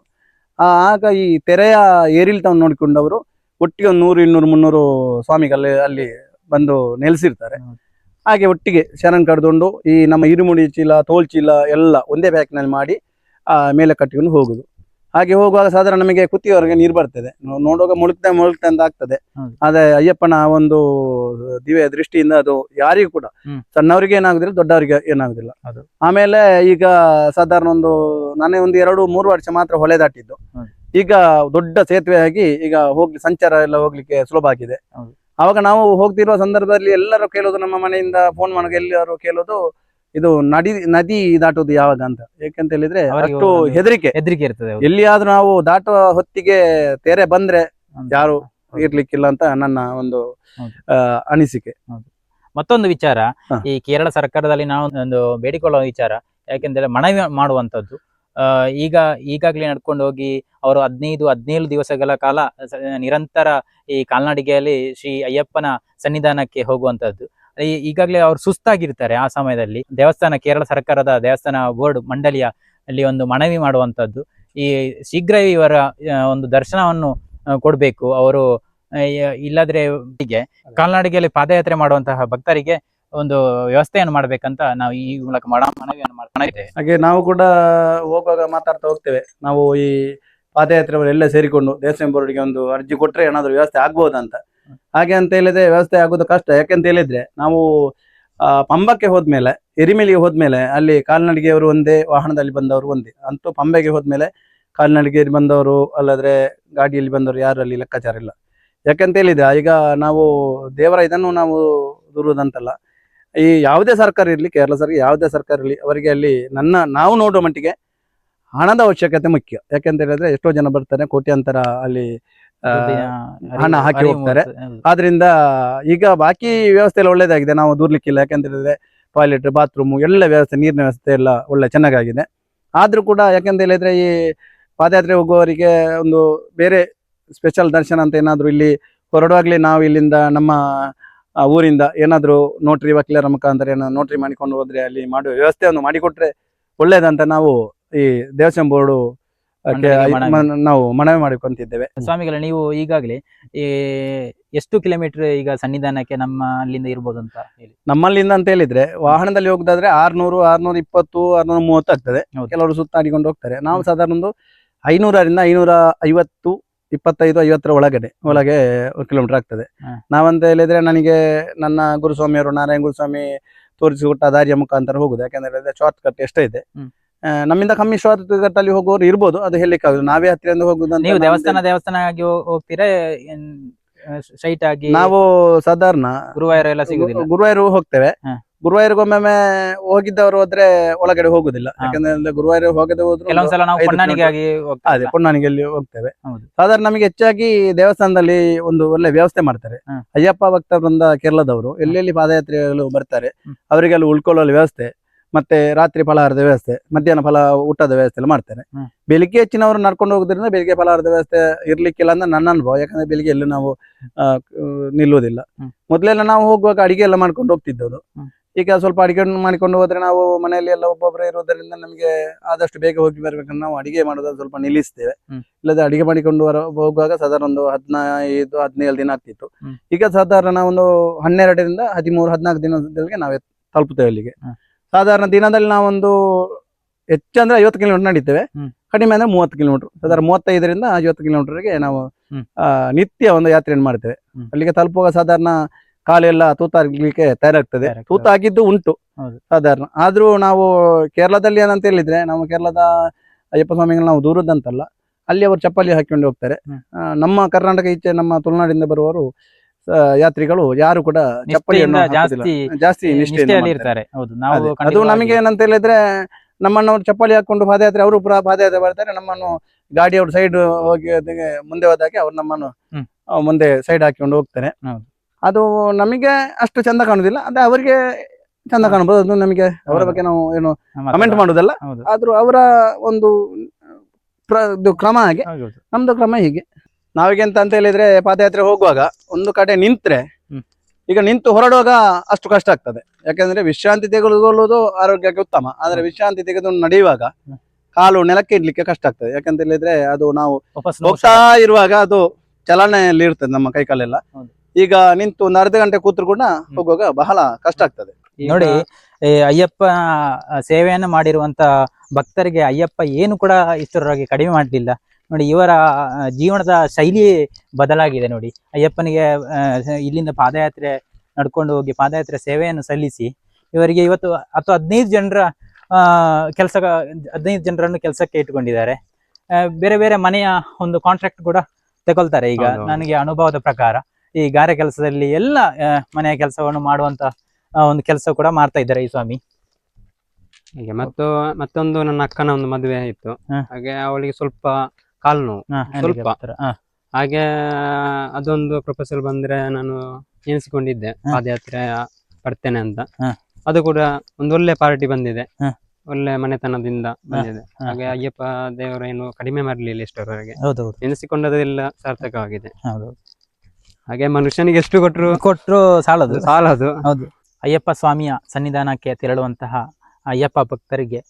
ಆಗ ಈ ತೆರೆಯ ಏರಿಳಿತವನ್ನು ನೋಡಿಕೊಂಡು ಅವರು ಒಟ್ಟಿಗೆ ಒಂದು 100, 200, 300 ಸ್ವಾಮಿಗಳು ಅಲ್ಲಿ ಬಂದು ನೆಲೆಸಿರ್ತಾರೆ. ಹಾಗೆ ಒಟ್ಟಿಗೆ ಶರಣ್ ಕಡ್ಕೊಂಡು ಈ ನಮ್ಮ ಇರುಮುಡಿ ಚೀಲ, ತೋಲ್ ಚೀಲ ಎಲ್ಲ ಒಂದೇ ಬ್ಯಾಗ್ನಲ್ಲಿ ಮಾಡಿ ಮೇಲೆ ಕಟ್ಟಿಕೊಂಡು ಹೋಗುದು. ಹಾಗೆ ಹೋಗುವಾಗ ಸಾಧಾರಣ ನಮಗೆ ಕುತ್ತಿಯವರೆಗೆ ನೀರು ಬರ್ತದೆ, ನೋಡುವಾಗ ಮುಳುಗ್ತಾ ಅಂತ ಆಗ್ತದೆ. ಆದ್ರೆ ಅಯ್ಯಪ್ಪನ ಒಂದು ದಿವ್ಯ ದೃಷ್ಟಿಯಿಂದ ಅದು ಯಾರಿಗೂ ಕೂಡ, ಸಣ್ಣವರಿಗೆ ಏನಾಗುದಿಲ್ಲ, ದೊಡ್ಡವರಿಗೆ ಏನಾಗುದಿಲ್ಲ. ಆಮೇಲೆ ಈಗ ಸಾಧಾರಣ ನಾನೇ ಒಂದು 2-3 ವರ್ಷ ಮಾತ್ರ ಹೊಳೆ ದಾಟಿದ್ದು. ಈಗ ದೊಡ್ಡ ಸೇತುವೆ ಆಗಿ ಈಗ ಸಂಚಾರ ಎಲ್ಲ ಹೋಗ್ಲಿಕ್ಕೆ ಸುಲಭ ಆಗಿದೆ. ಅವಾಗ ನಾವು ಹೋಗ್ತಿರುವ ಸಂದರ್ಭದಲ್ಲಿ ಎಲ್ಲರೂ ಕೇಳೋದು, ನಮ್ಮ ಮನೆಯಿಂದ ಫೋನ್ ಮಾಡೋದು, ಎಲ್ಲರೂ ಕೇಳೋದು ಇದು ನದಿ ದಾಟೋದು ಯಾವಾಗ ಅಂತ. ಯಾಕಂತ ಹೇಳಿದ್ರೆ ಅಷ್ಟು ಹೆದರಿಕೆ ಇರ್ತದೆ. ಎಲ್ಲಿಯಾದ್ರೂ ನಾವು ದಾಟುವ ಹೊತ್ತಿಗೆ ತೆರೆ ಬಂದ್ರೆ ಯಾರು ಇರ್ಲಿಕ್ಕಿಲ್ಲ ಅಂತ ನನ್ನ ಒಂದು ಅನಿಸಿಕೆ. ಮತ್ತೊಂದು ವಿಚಾರ, ಈ ಕೇರಳ ಸರ್ಕಾರದಲ್ಲಿ ನಾವು ಒಂದು ಬೇಡಿಕೊಳ್ಳುವ ವಿಚಾರ, ಯಾಕೆಂದ್ರೆ ಮನವಿ ಮಾಡುವಂತದ್ದು. ಈಗಾಗಲೇ ನಡ್ಕೊಂಡು ಹೋಗಿ ಅವರು 15-17 ದಿವಸಗಳ ಕಾಲ ನಿರಂತರ ಈ ಕಾಲ್ನಡಿಗೆಯಲ್ಲಿ ಶ್ರೀ ಅಯ್ಯಪ್ಪನ ಸನ್ನಿಧಾನಕ್ಕೆ ಹೋಗುವಂತದ್ದು. ಈಗಾಗಲೇ ಅವರು ಸುಸ್ತಾಗಿರ್ತಾರೆ. ಆ ಸಮಯದಲ್ಲಿ ಕೇರಳ ಸರ್ಕಾರದ ದೇವಸ್ಥಾನ ಬೋರ್ಡ್ ಮಂಡಳಿಯ ಅಲ್ಲಿ ಒಂದು ಮನವಿ ಮಾಡುವಂತದ್ದು, ಈ ಶೀಘ್ರ ಇವರ ಒಂದು ದರ್ಶನವನ್ನು ಕೊಡ್ಬೇಕು ಅವರು, ಇಲ್ಲದ್ರೆ ಹೀಗೆ ಕಾಲ್ನಡಿಗೆಯಲ್ಲಿ ಪಾದಯಾತ್ರೆ ಮಾಡುವಂತಹ ಭಕ್ತರಿಗೆ ಒಂದು ವ್ಯವಸ್ಥೆಯನ್ನು ಮಾಡ್ಬೇಕಂತ ನಾವು ಈ ಮೂಲಕ ಮನವಿಯನ್ನು ಮಾಡ್ತಾ ಇದ್ದೇವೆ. ಹಾಗೆ ನಾವು ಕೂಡ ಹೋಗುವಾಗ ಮಾತಾಡ್ತಾ ಹೋಗ್ತೇವೆ. ನಾವು ಈ ಪಾದಯಾತ್ರೆಯವರು ಎಲ್ಲ ಸೇರಿಕೊಂಡು ದೇವಸ್ಥಾನ ಬೋರ್ಡ್ಗೆ ಒಂದು ಅರ್ಜಿ ಕೊಟ್ರೆ ಏನಾದ್ರು ವ್ಯವಸ್ಥೆ ಆಗ್ಬೋದಂತ. ಹಾಗೆ ಅಂತ ಹೇಳಿದ್ರೆ ವ್ಯವಸ್ಥೆ ಆಗೋದು ಕಷ್ಟ. ಯಾಕೆಂತ ಹೇಳಿದ್ರೆ ನಾವು ಪಂಬಕ್ಕೆ ಹೋದ್ಮೇಲೆ, ಎರಿಮೆಲಿಗೆ ಹೋದ್ಮೇಲೆ ಅಲ್ಲಿ ಕಾಲ್ನಡಿಗೆಯವರು ಒಂದೇ, ವಾಹನದಲ್ಲಿ ಬಂದವರು ಒಂದೇ. ಅಂತೂ ಪಂಬೆಗೆ ಹೋದ್ಮೇಲೆ ಕಾಲ್ನಡಿಗೆಯಲ್ಲಿ ಬಂದವರು ಅಲ್ಲದ್ರೆ ಗಾಡಿಯಲ್ಲಿ ಬಂದವರು ಯಾರು ಅಲ್ಲಿ ಲೆಕ್ಕಾಚಾರ ಇಲ್ಲ. ಯಾಕೆಂತ ಹೇಳಿದ್ರೆ ಈಗ ನಾವು ದೇವರ ಇದನ್ನು ನಾವು ದೂರುವುದಂತಲ್ಲ, ಈ ಯಾವುದೇ ಸರ್ಕಾರ ಇರಲಿ, ಕೇರಳ ಸರ್ಕಾರ ಯಾವುದೇ ಸರ್ಕಾರ ಇರಲಿ, ಅವರಿಗೆ ಅಲ್ಲಿ ನಾವು ನೋಡುವ ಮಟ್ಟಿಗೆ ಹಣದ ಅವಶ್ಯಕತೆ ಮುಖ್ಯ. ಯಾಕೆಂತ ಹೇಳಿದ್ರೆ ಎಷ್ಟೋ ಜನ ಬರ್ತಾರೆ, ಕೋಟ್ಯಾಂತರ ಅಲ್ಲಿ ಹಣ ಹಾಕಿ ಹೋಗ್ತಾರೆ. ಆದ್ರಿಂದ ಈಗ ಬಾಕಿ ವ್ಯವಸ್ಥೆ ಎಲ್ಲ ಒಳ್ಳೇದಾಗಿದೆ, ನಾವು ದೂರ್ಲಿಕ್ಕಿಲ್ಲ. ಯಾಕೆಂತ ಹೇಳಿದ್ರೆ ಟಾಯ್ಲೆಟ್, ಬಾತ್ರೂಮ್ ಎಲ್ಲ ವ್ಯವಸ್ಥೆ, ನೀರಿನ ವ್ಯವಸ್ಥೆ ಎಲ್ಲ ಒಳ್ಳೆ ಚೆನ್ನಾಗಿದೆ. ಆದ್ರೂ ಕೂಡ ಯಾಕೆಂತ ಹೇಳಿದ್ರೆ ಈ ಪಾದಯಾತ್ರೆ ಹೋಗುವವರಿಗೆ ಒಂದು ಬೇರೆ ಸ್ಪೆಷಲ್ ದರ್ಶನ ಅಂತ ಏನಾದ್ರು ಇಲ್ಲಿ ಹೊರಡುವಾಗ್ಲೇ ನಾವು ಇಲ್ಲಿಂದ ನಮ್ಮ ಊರಿಂದ ಏನಾದ್ರು ನೋಟ್ರಿ ವಕೀಲರ ಮುಖಾಂತರ ಏನಾದ್ರು ನೋಟ್ರಿ ಮಾಡಿಕೊಂಡು ಹೋದ್ರೆ ಅಲ್ಲಿ ಮಾಡುವ ವ್ಯವಸ್ಥೆಯನ್ನು ಮಾಡಿಕೊಟ್ರೆ ಒಳ್ಳೇದಂತ ನಾವು ಈ ದೇವಸ್ಥಾನ ಬೋರ್ಡು ನಾವು ಮನವಿ ಮಾಡಿಕೊಂತಿದ್ದೇವೆ. ಸ್ವಾಮಿಗಳ, ನೀವು ಈಗಾಗಲೇ ಎಷ್ಟು ಕಿಲೋಮೀಟರ್ ಈಗ ಸನ್ನಿಧಾನಕ್ಕೆ ನಮ್ಮ ಅಲ್ಲಿಂದ ಇರ್ಬೋದು ಅಂತ ಹೇಳಿ? ನಮ್ಮಲ್ಲಿಂದ ಅಂತ ಹೇಳಿದ್ರೆ ವಾಹನದಲ್ಲಿ ಹೋಗುದಾದ್ರೆ 600, 620, 630 ಆಗ್ತದೆ. ಕೆಲವರು ಸುತ್ತಾಡಿಕೊಂಡು ಹೋಗ್ತಾರೆ. ನಾವು ಸಾಧಾರಣ ಒಂದು 500ರಿಂದ 550, 25, 50 ಒಳಗೆ ಕಿಲೋಮೀಟರ್ ಆಗ್ತದೆ. ನಾವಂತ ಹೇಳಿದ್ರೆ ನನಗೆ ನನ್ನ ಗುರುಸ್ವಾಮಿಯವರು ನಾರಾಯಣ ಗುರುಸ್ವಾಮಿ ತೋರಿಸಿಕೊಟ್ಟ ದಾರಿಯ ಮುಖಾಂತರ ಹೋಗುದು. ಯಾಕಂದ್ರೆ ಹೇಳಿದ್ರೆ ಶಾರ್ಟ್ ಕಟ್ ಎಷ್ಟೇ ಇದೆ, ನಮ್ಮಿಂದ ಕಮ್ಮಿ ಶಾರ್ಟ್ ಕಟ್ ಅಲ್ಲಿ ಹೋಗೋರು ಇರ್ಬೋದು, ಅದು ಹೇಳಲಿಕ್ಕಾಗುದು. ನಾವೇ ಹತ್ತಿರದಿಂದ ಹೋಗುದು. ನೀವು ದೇವಸ್ಥಾನ ಆಗಿ ಹೋಗ್ತೀರಾ, ಸ್ಟ್ರೈಟ್ ಆಗಿ? ನಾವು ಸಾಧಾರಣ ಗುರುವಾರ ಎಲ್ಲ ಸಿಗುದಿಲ್ಲ, ಗುರುವಾರ ಹೋಗ್ತೇವೆ. ಗುರುವಾರಗೊಮ್ಮೆ ಹೋಗಿದ್ದವರು ಹೋದ್ರೆ ಒಳಗಡೆ ಹೋಗುದಿಲ್ಲ. ಯಾಕಂದ್ರೆ ಗುರುವಾರ ಹೋಗದೆ ಹೋದ್ರು ಕೆಲವೊಂದ್ಸಲ ನಾವು ಪೊನ್ನಾನಿಗಾಗಿ ಅದೇ ಪೊನ್ನಾನಿಗೆಯಲ್ಲಿ ಹೋಗ್ತೇವೆ. ಸಾಧಾರಣ ನಮಗೆ ಹೆಚ್ಚಾಗಿ ದೇವಸ್ಥಾನದಲ್ಲಿ ಒಂದು ಒಳ್ಳೆ ವ್ಯವಸ್ಥೆ ಮಾಡ್ತಾರೆ. ಅಯ್ಯಪ್ಪ ಭಕ್ತ ವೃಂದ ಕೇರಳದವರು ಎಲ್ಲೆಲ್ಲಿ ಪಾದಯಾತ್ರೆಗಳು ಬರ್ತಾರೆ ಅವರಿಗೆಲ್ಲ ಉಳ್ಕೊಳ್ಳಲು ವ್ಯವಸ್ಥೆ, ಮತ್ತೆ ರಾತ್ರಿ ಫಲಹಾರದ ವ್ಯವಸ್ಥೆ, ಮಧ್ಯಾಹ್ನ ಊಟದ ವ್ಯವಸ್ಥೆ ಎಲ್ಲ ಮಾಡ್ತಾರೆ. ಬೆಳಿಗ್ಗೆ ಹೆಚ್ಚಿನವರು ನಡ್ಕೊಂಡು ಹೋಗೋದ್ರಿಂದ ಬೆಳಿಗ್ಗೆ ಫಲಹಾರದ ವ್ಯವಸ್ಥೆ ಇರ್ಲಿಕ್ಕಿಲ್ಲ ಅಂತ ನನ್ನ ಅನುಭವ. ಯಾಕಂದ್ರೆ ಬೆಳಿಗ್ಗೆ ಎಲ್ಲೂ ನಾವು ನಿಲ್ಲುವುದಿಲ್ಲ. ಮೊದಲೆಲ್ಲ ನಾವು ಹೋಗುವಾಗ ಅಡಿಗೆ ಎಲ್ಲ ಮಾಡ್ಕೊಂಡು ಹೋಗ್ತಿದ್ದದ್ದು. ಈಗ ಸ್ವಲ್ಪ ಅಡಿಗೆ ಮಾಡಿಕೊಂಡು ಹೋದ್ರೆ ನಾವು ಮನೆಯಲ್ಲಿ ಎಲ್ಲ ಒಬ್ಬೊಬ್ಬರೇ ಇರುವುದರಿಂದ ನಮಗೆ ಆದಷ್ಟು ಬೇಗ ಹೋಗಿ ಬರ್ಬೇಕಂದ್ರೆ ನಾವು ಅಡಿಗೆ ಮಾಡೋದನ್ನ ಸ್ವಲ್ಪ ನಿಲ್ಲಿಸ್ತೇವೆ. ಇಲ್ಲದೆ ಅಡಿಗೆ ಮಾಡಿಕೊಂಡು ಹೋಗುವಾಗ ಸಾಧಾರಣ ಒಂದು 15, 17 ದಿನ ಆಗ್ತಿತ್ತು. ಈಗ ಸಾಧಾರಣ ಒಂದು 12ರಿಂದ 13, 14 ದಿನದೊಳಗೆ ನಾವು ತಲುಪುತ್ತೇವೆ ಅಲ್ಲಿಗೆ. ಸಾಧಾರಣ ದಿನದಲ್ಲಿ ನಾವೊಂದು ಹೆಚ್ಚಂದ್ರೆ 50 ಕಿಲೋಮೀಟರ್ ನಡೀತೇವೆ, ಕಡಿಮೆ ಅಂದ್ರೆ 30 ಕಿಲೋಮೀಟರ್. ಸಾಧಾರಣ 35ರಿಂದ 50 ಕಿಲೋಮೀಟರ್ಗೆ ನಾವು ನಿತ್ಯ ಒಂದು ಯಾತ್ರೆಯನ್ನು ಮಾಡ್ತೇವೆ. ಅಲ್ಲಿಗೆ ತಲುಪುವಾಗ ಸಾಧಾರಣ ಕಾಲೆಲ್ಲ ತೂತಾಗ್ಲಿಕ್ಕೆ ತಯಾರಾಗ್ತದೆ. ತೂತಾಗಿದ್ದು ಉಂಟು ಸಾಧಾರಣ. ಆದ್ರೂ ನಾವು ಕೇರಳದಲ್ಲಿ ಏನಂತ ಹೇಳಿದ್ರೆ, ನಾವು ಕೇರಳದ ಅಯ್ಯಪ್ಪ ಸ್ವಾಮಿಗಳು ನಾವು ದೂರದಂತಲ್ಲ, ಅಲ್ಲಿ ಅವರು ಚಪ್ಪಲಿ ಹಾಕೊಂಡು ಹೋಗ್ತಾರೆ. ನಮ್ಮ ಕರ್ನಾಟಕ ಈಚೆ ನಮ್ಮ ತುಳುನಾಡಿಂದ ಬರುವವರು ಯಾತ್ರಿಗಳು ಯಾರು ಕೂಡ ಚಪ್ಪಲಿಯನ್ನು ಜಾಸ್ತಿ ನಿಷ್ಠೆಯಲ್ಲಿ ಇರ್ತಾರೆ. ಅದು ನಮಗೆ ಏನಂತ ಹೇಳಿದ್ರೆ, ನಮ್ಮನ್ನು ಚಪ್ಪಲಿ ಹಾಕೊಂಡು ಪಾದಯಾತ್ರೆ, ಅವರು ಪುರ ಪಾದಯಾತ್ರೆ ಬರ್ತಾರೆ, ನಮ್ಮನ್ನು ಗಾಡಿಯವರು ಸೈಡ್ ಹೋಗಿ ಮುಂದೆ ಹೋದಾಗೆ ಅವ್ರು ನಮ್ಮನ್ನು ಮುಂದೆ ಸೈಡ್ ಹಾಕೊಂಡು ಹೋಗ್ತಾರೆ. ಅದು ನಮಗೆ ಅಷ್ಟು ಚಂದ ಕಾಣುದಿಲ್ಲ, ಅದೇ ಅವರಿಗೆ ಚಂದ ಕಾಣಬಹುದು. ಅದು ನಮಗೆ ಅವರ ಬಗ್ಗೆ ನಾವು ಏನು ಕಮೆಂಟ್ ಮಾಡುದಲ್ಲ, ಆದ್ರೂ ಅವರ ಒಂದು ಕ್ರಮ ಹಾಗೆ, ನಮ್ದು ಕ್ರಮ ಹೀಗೆ. ನಾವೀಗ ಅಂತ ಹೇಳಿದ್ರೆ ಪಾದಯಾತ್ರೆ ಹೋಗುವಾಗ ಒಂದು ಕಡೆ ನಿಂತ್ರೆ, ಈಗ ನಿಂತು ಹೊರಡುವಾಗ ಅಷ್ಟು ಕಷ್ಟ ಆಗ್ತದೆ. ಯಾಕಂದ್ರೆ ವಿಶ್ರಾಂತಿ ತೆಗೆದುಕೊಳ್ಳುವುದು ಆರೋಗ್ಯಕ್ಕೆ ಉತ್ತಮ, ಆದ್ರೆ ವಿಶ್ರಾಂತಿ ತೆಗೆದು ನಡೆಯುವಾಗ ಕಾಲು ನೆಲಕ್ಕೆ ಇಡ್ಲಿಕ್ಕೆ ಕಷ್ಟ ಆಗ್ತದೆ. ಯಾಕಂತ ಹೇಳಿದ್ರೆ ಅದು ನಾವು ಹೋಗ್ತಾ ಇರುವಾಗ ಅದು ಚಲನೆಯಲ್ಲಿ ಇರ್ತದೆ ನಮ್ಮ ಕೈ ಕಾಲೆಲ್ಲ. ಈಗ ನಿಂತು ಒಂದು ಅರ್ಧ ಗಂಟೆ ಕೂತ್ರು ಕೂಡ ಹೋಗುವಾಗ ಬಹಳ ಕಷ್ಟ ಆಗ್ತದೆ. ನೋಡಿ, ಅಯ್ಯಪ್ಪ ಸೇವೆಯನ್ನು ಮಾಡಿರುವಂತ ಭಕ್ತರಿಗೆ ಅಯ್ಯಪ್ಪ ಏನು ಕೂಡ ಇಷ್ಟರವರೆಗೆ ಕಡಿಮೆ ಮಾಡಲಿಲ್ಲ. ನೋಡಿ, ಇವರ ಜೀವನದ ಶೈಲಿ ಬದಲಾಗಿದೆ. ನೋಡಿ, ಅಯ್ಯಪ್ಪನಿಗೆ ಇಲ್ಲಿಂದ ಪಾದಯಾತ್ರೆ ನಡ್ಕೊಂಡು ಹೋಗಿ ಪಾದಯಾತ್ರೆ ಸೇವೆಯನ್ನು ಸಲ್ಲಿಸಿ ಇವರಿಗೆ ಇವತ್ತು 15 ಜನರ 15 ಜನರನ್ನು ಕೆಲಸಕ್ಕೆ ಇಟ್ಕೊಂಡಿದ್ದಾರೆ. ಬೇರೆ ಬೇರೆ ಮನೆಯ ಒಂದು ಕಾಂಟ್ರಾಕ್ಟ್ ಕೂಡ ತಗೊಳ್ತಾರೆ. ಈಗ ನನಗೆ ಅನುಭವದ ಪ್ರಕಾರ ಈ ಗಾರೆ ಕೆಲಸದಲ್ಲಿ ಎಲ್ಲ ಮನೆಯ ಕೆಲಸವನ್ನು ಮಾಡುವಂತ ಒಂದು ಕೆಲಸ ಕೂಡ ಮಾಡ್ತಾ ಇದ್ದಾರೆ ಈ ಸ್ವಾಮಿ. ಹೀಗೆ ಮತ್ತೊಂದು ನನ್ನ ಅಕ್ಕನ ಒಂದು ಮದುವೆ ಆಯ್ತು. ಹಾಗೆ ಅವಳಿಗೆ ಸ್ವಲ್ಪ ಕಾಲು ನೋವು, ಸ್ವಲ್ಪ. ಹಾಗೆ ಅದೊಂದು ಪ್ರಪೋಸಲ್ ಬಂದ್ರೆ ನಾನು ಎನಿಸಿಕೊಂಡಿದ್ದೆ ಪಾದಯಾತ್ರೆ ಬರ್ತೇನೆ ಅಂತ. ಅದು ಕೂಡ ಒಂದು ಒಳ್ಳೆ ಪಾರ್ಟಿ ಬಂದಿದೆ, ಒಳ್ಳೆ ಮನೆತನದಿಂದ ಬಂದಿದೆ. ಹಾಗೆ ಅಯ್ಯಪ್ಪ ದೇವರೇನು ಕಡಿಮೆ ಮಾಡಲಿಲ್ಲ ಇಷ್ಟರವರೆಗೆ, ಎನಿಸಿಕೊಂಡದೆಲ್ಲ ಸಾರ್ಥಕವಾಗಿದೆ. ಹಾಗೆ ಮನುಷ್ಯನಿಗೆ ಎಷ್ಟು ಕೊಟ್ರು ಸಾಲದು. ಹೌದು. ಅಯ್ಯಪ್ಪ ಸ್ವಾಮಿಯ ಸನ್ನಿಧಾನಕ್ಕೆ ತೆರಳುವಂತಹ ಅಯ್ಯಪ್ಪ ಭಕ್ತರಿಗೆ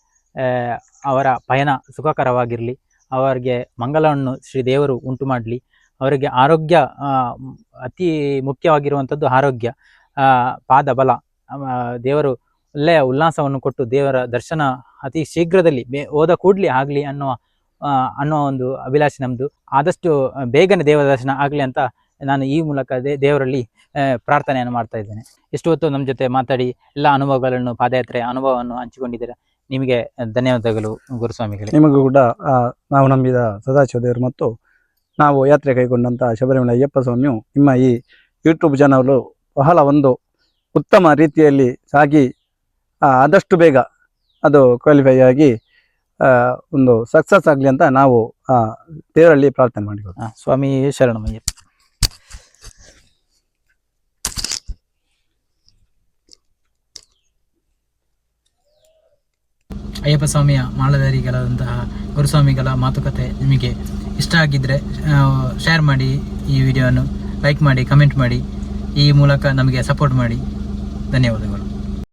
ಅವರ ಪಯಣ ಸುಖಕರವಾಗಿರ್ಲಿ, ಅವರಿಗೆ ಮಂಗಲವನ್ನು ಶ್ರೀ ದೇವರು ಉಂಟು ಮಾಡಲಿ. ಅವರಿಗೆ ಆರೋಗ್ಯ, ಅತಿ ಮುಖ್ಯವಾಗಿರುವಂಥದ್ದು ಆರೋಗ್ಯ, ಪಾದ ಬಲ, ದೇವರು ಒಳ್ಳೆಯ ಉಲ್ಲಾಸವನ್ನು ಕೊಟ್ಟು ದೇವರ ದರ್ಶನ ಅತಿ ಶೀಘ್ರದಲ್ಲಿ ಹೋದ ಕೂಡಲೇ ಆಗಲಿ ಅನ್ನುವ ಅನ್ನೋ ಒಂದು ಅಭಿಲಾಷೆ ನಮ್ಮದು. ಆದಷ್ಟು ಬೇಗನೆ ದೇವರ ದರ್ಶನ ಆಗಲಿ ಅಂತ ನಾನು ಈ ಮೂಲಕ ದೇವರಲ್ಲಿ ಪ್ರಾರ್ಥನೆಯನ್ನು ಮಾಡ್ತಾ ಇದ್ದೇನೆ. ಇಷ್ಟು ಹೊತ್ತು ನಮ್ಮ ಜೊತೆ ಮಾತಾಡಿ ಎಲ್ಲ ಅನುಭವಗಳನ್ನು, ಪಾದಯಾತ್ರೆ ಅನುಭವವನ್ನು ಹಂಚಿಕೊಂಡಿದ್ದೀರಾ. ನಿಮಗೆ ಧನ್ಯವಾದಗಳು ಗುರುಸ್ವಾಮಿಗಳೇ. ನಿಮಗೂ ಕೂಡ ನಾವು ನಂಬಿದ ಸದಾಶಿವ ದೇವರು ಮತ್ತು ನಾವು ಯಾತ್ರೆ ಕೈಗೊಂಡಂಥ ಶಬರಿಮಲೆ ಅಯ್ಯಪ್ಪ ಸ್ವಾಮಿಯು ನಿಮ್ಮ ಈ ಯೂಟ್ಯೂಬ್ ಚಾನಲ್ ಬಹಳ ಒಂದು ಉತ್ತಮ ರೀತಿಯಲ್ಲಿ ಸಾಗಿ ಆದಷ್ಟು ಬೇಗ ಅದು ಕ್ವಾಲಿಫೈ ಆಗಿ ಒಂದು ಸಕ್ಸಸ್ ಆಗಲಿ ಅಂತ ನಾವು ದೇವರಲ್ಲಿ ಪ್ರಾರ್ಥನೆ ಮಾಡಿಕೊಳ್ಳೋಣ. ಸ್ವಾಮಿ ಶರಣಮಯ್ಯ. ಅಯ್ಯಪ್ಪ ಸ್ವಾಮಿಯ ಮಾಲಾಧಾರಿಗಳಾದಂತಹ ಗುರುಸ್ವಾಮಿಗಳ ಮಾತುಕತೆ ನಿಮಗೆ ಇಷ್ಟ ಆಗಿದ್ದರೆ ಶೇರ್ ಮಾಡಿ, ಈ ವಿಡಿಯೋವನ್ನು ಲೈಕ್ ಮಾಡಿ, ಕಮೆಂಟ್ ಮಾಡಿ, ಈ ಮೂಲಕ ನಮಗೆ ಸಪೋರ್ಟ್ ಮಾಡಿ. ಧನ್ಯವಾದಗಳು.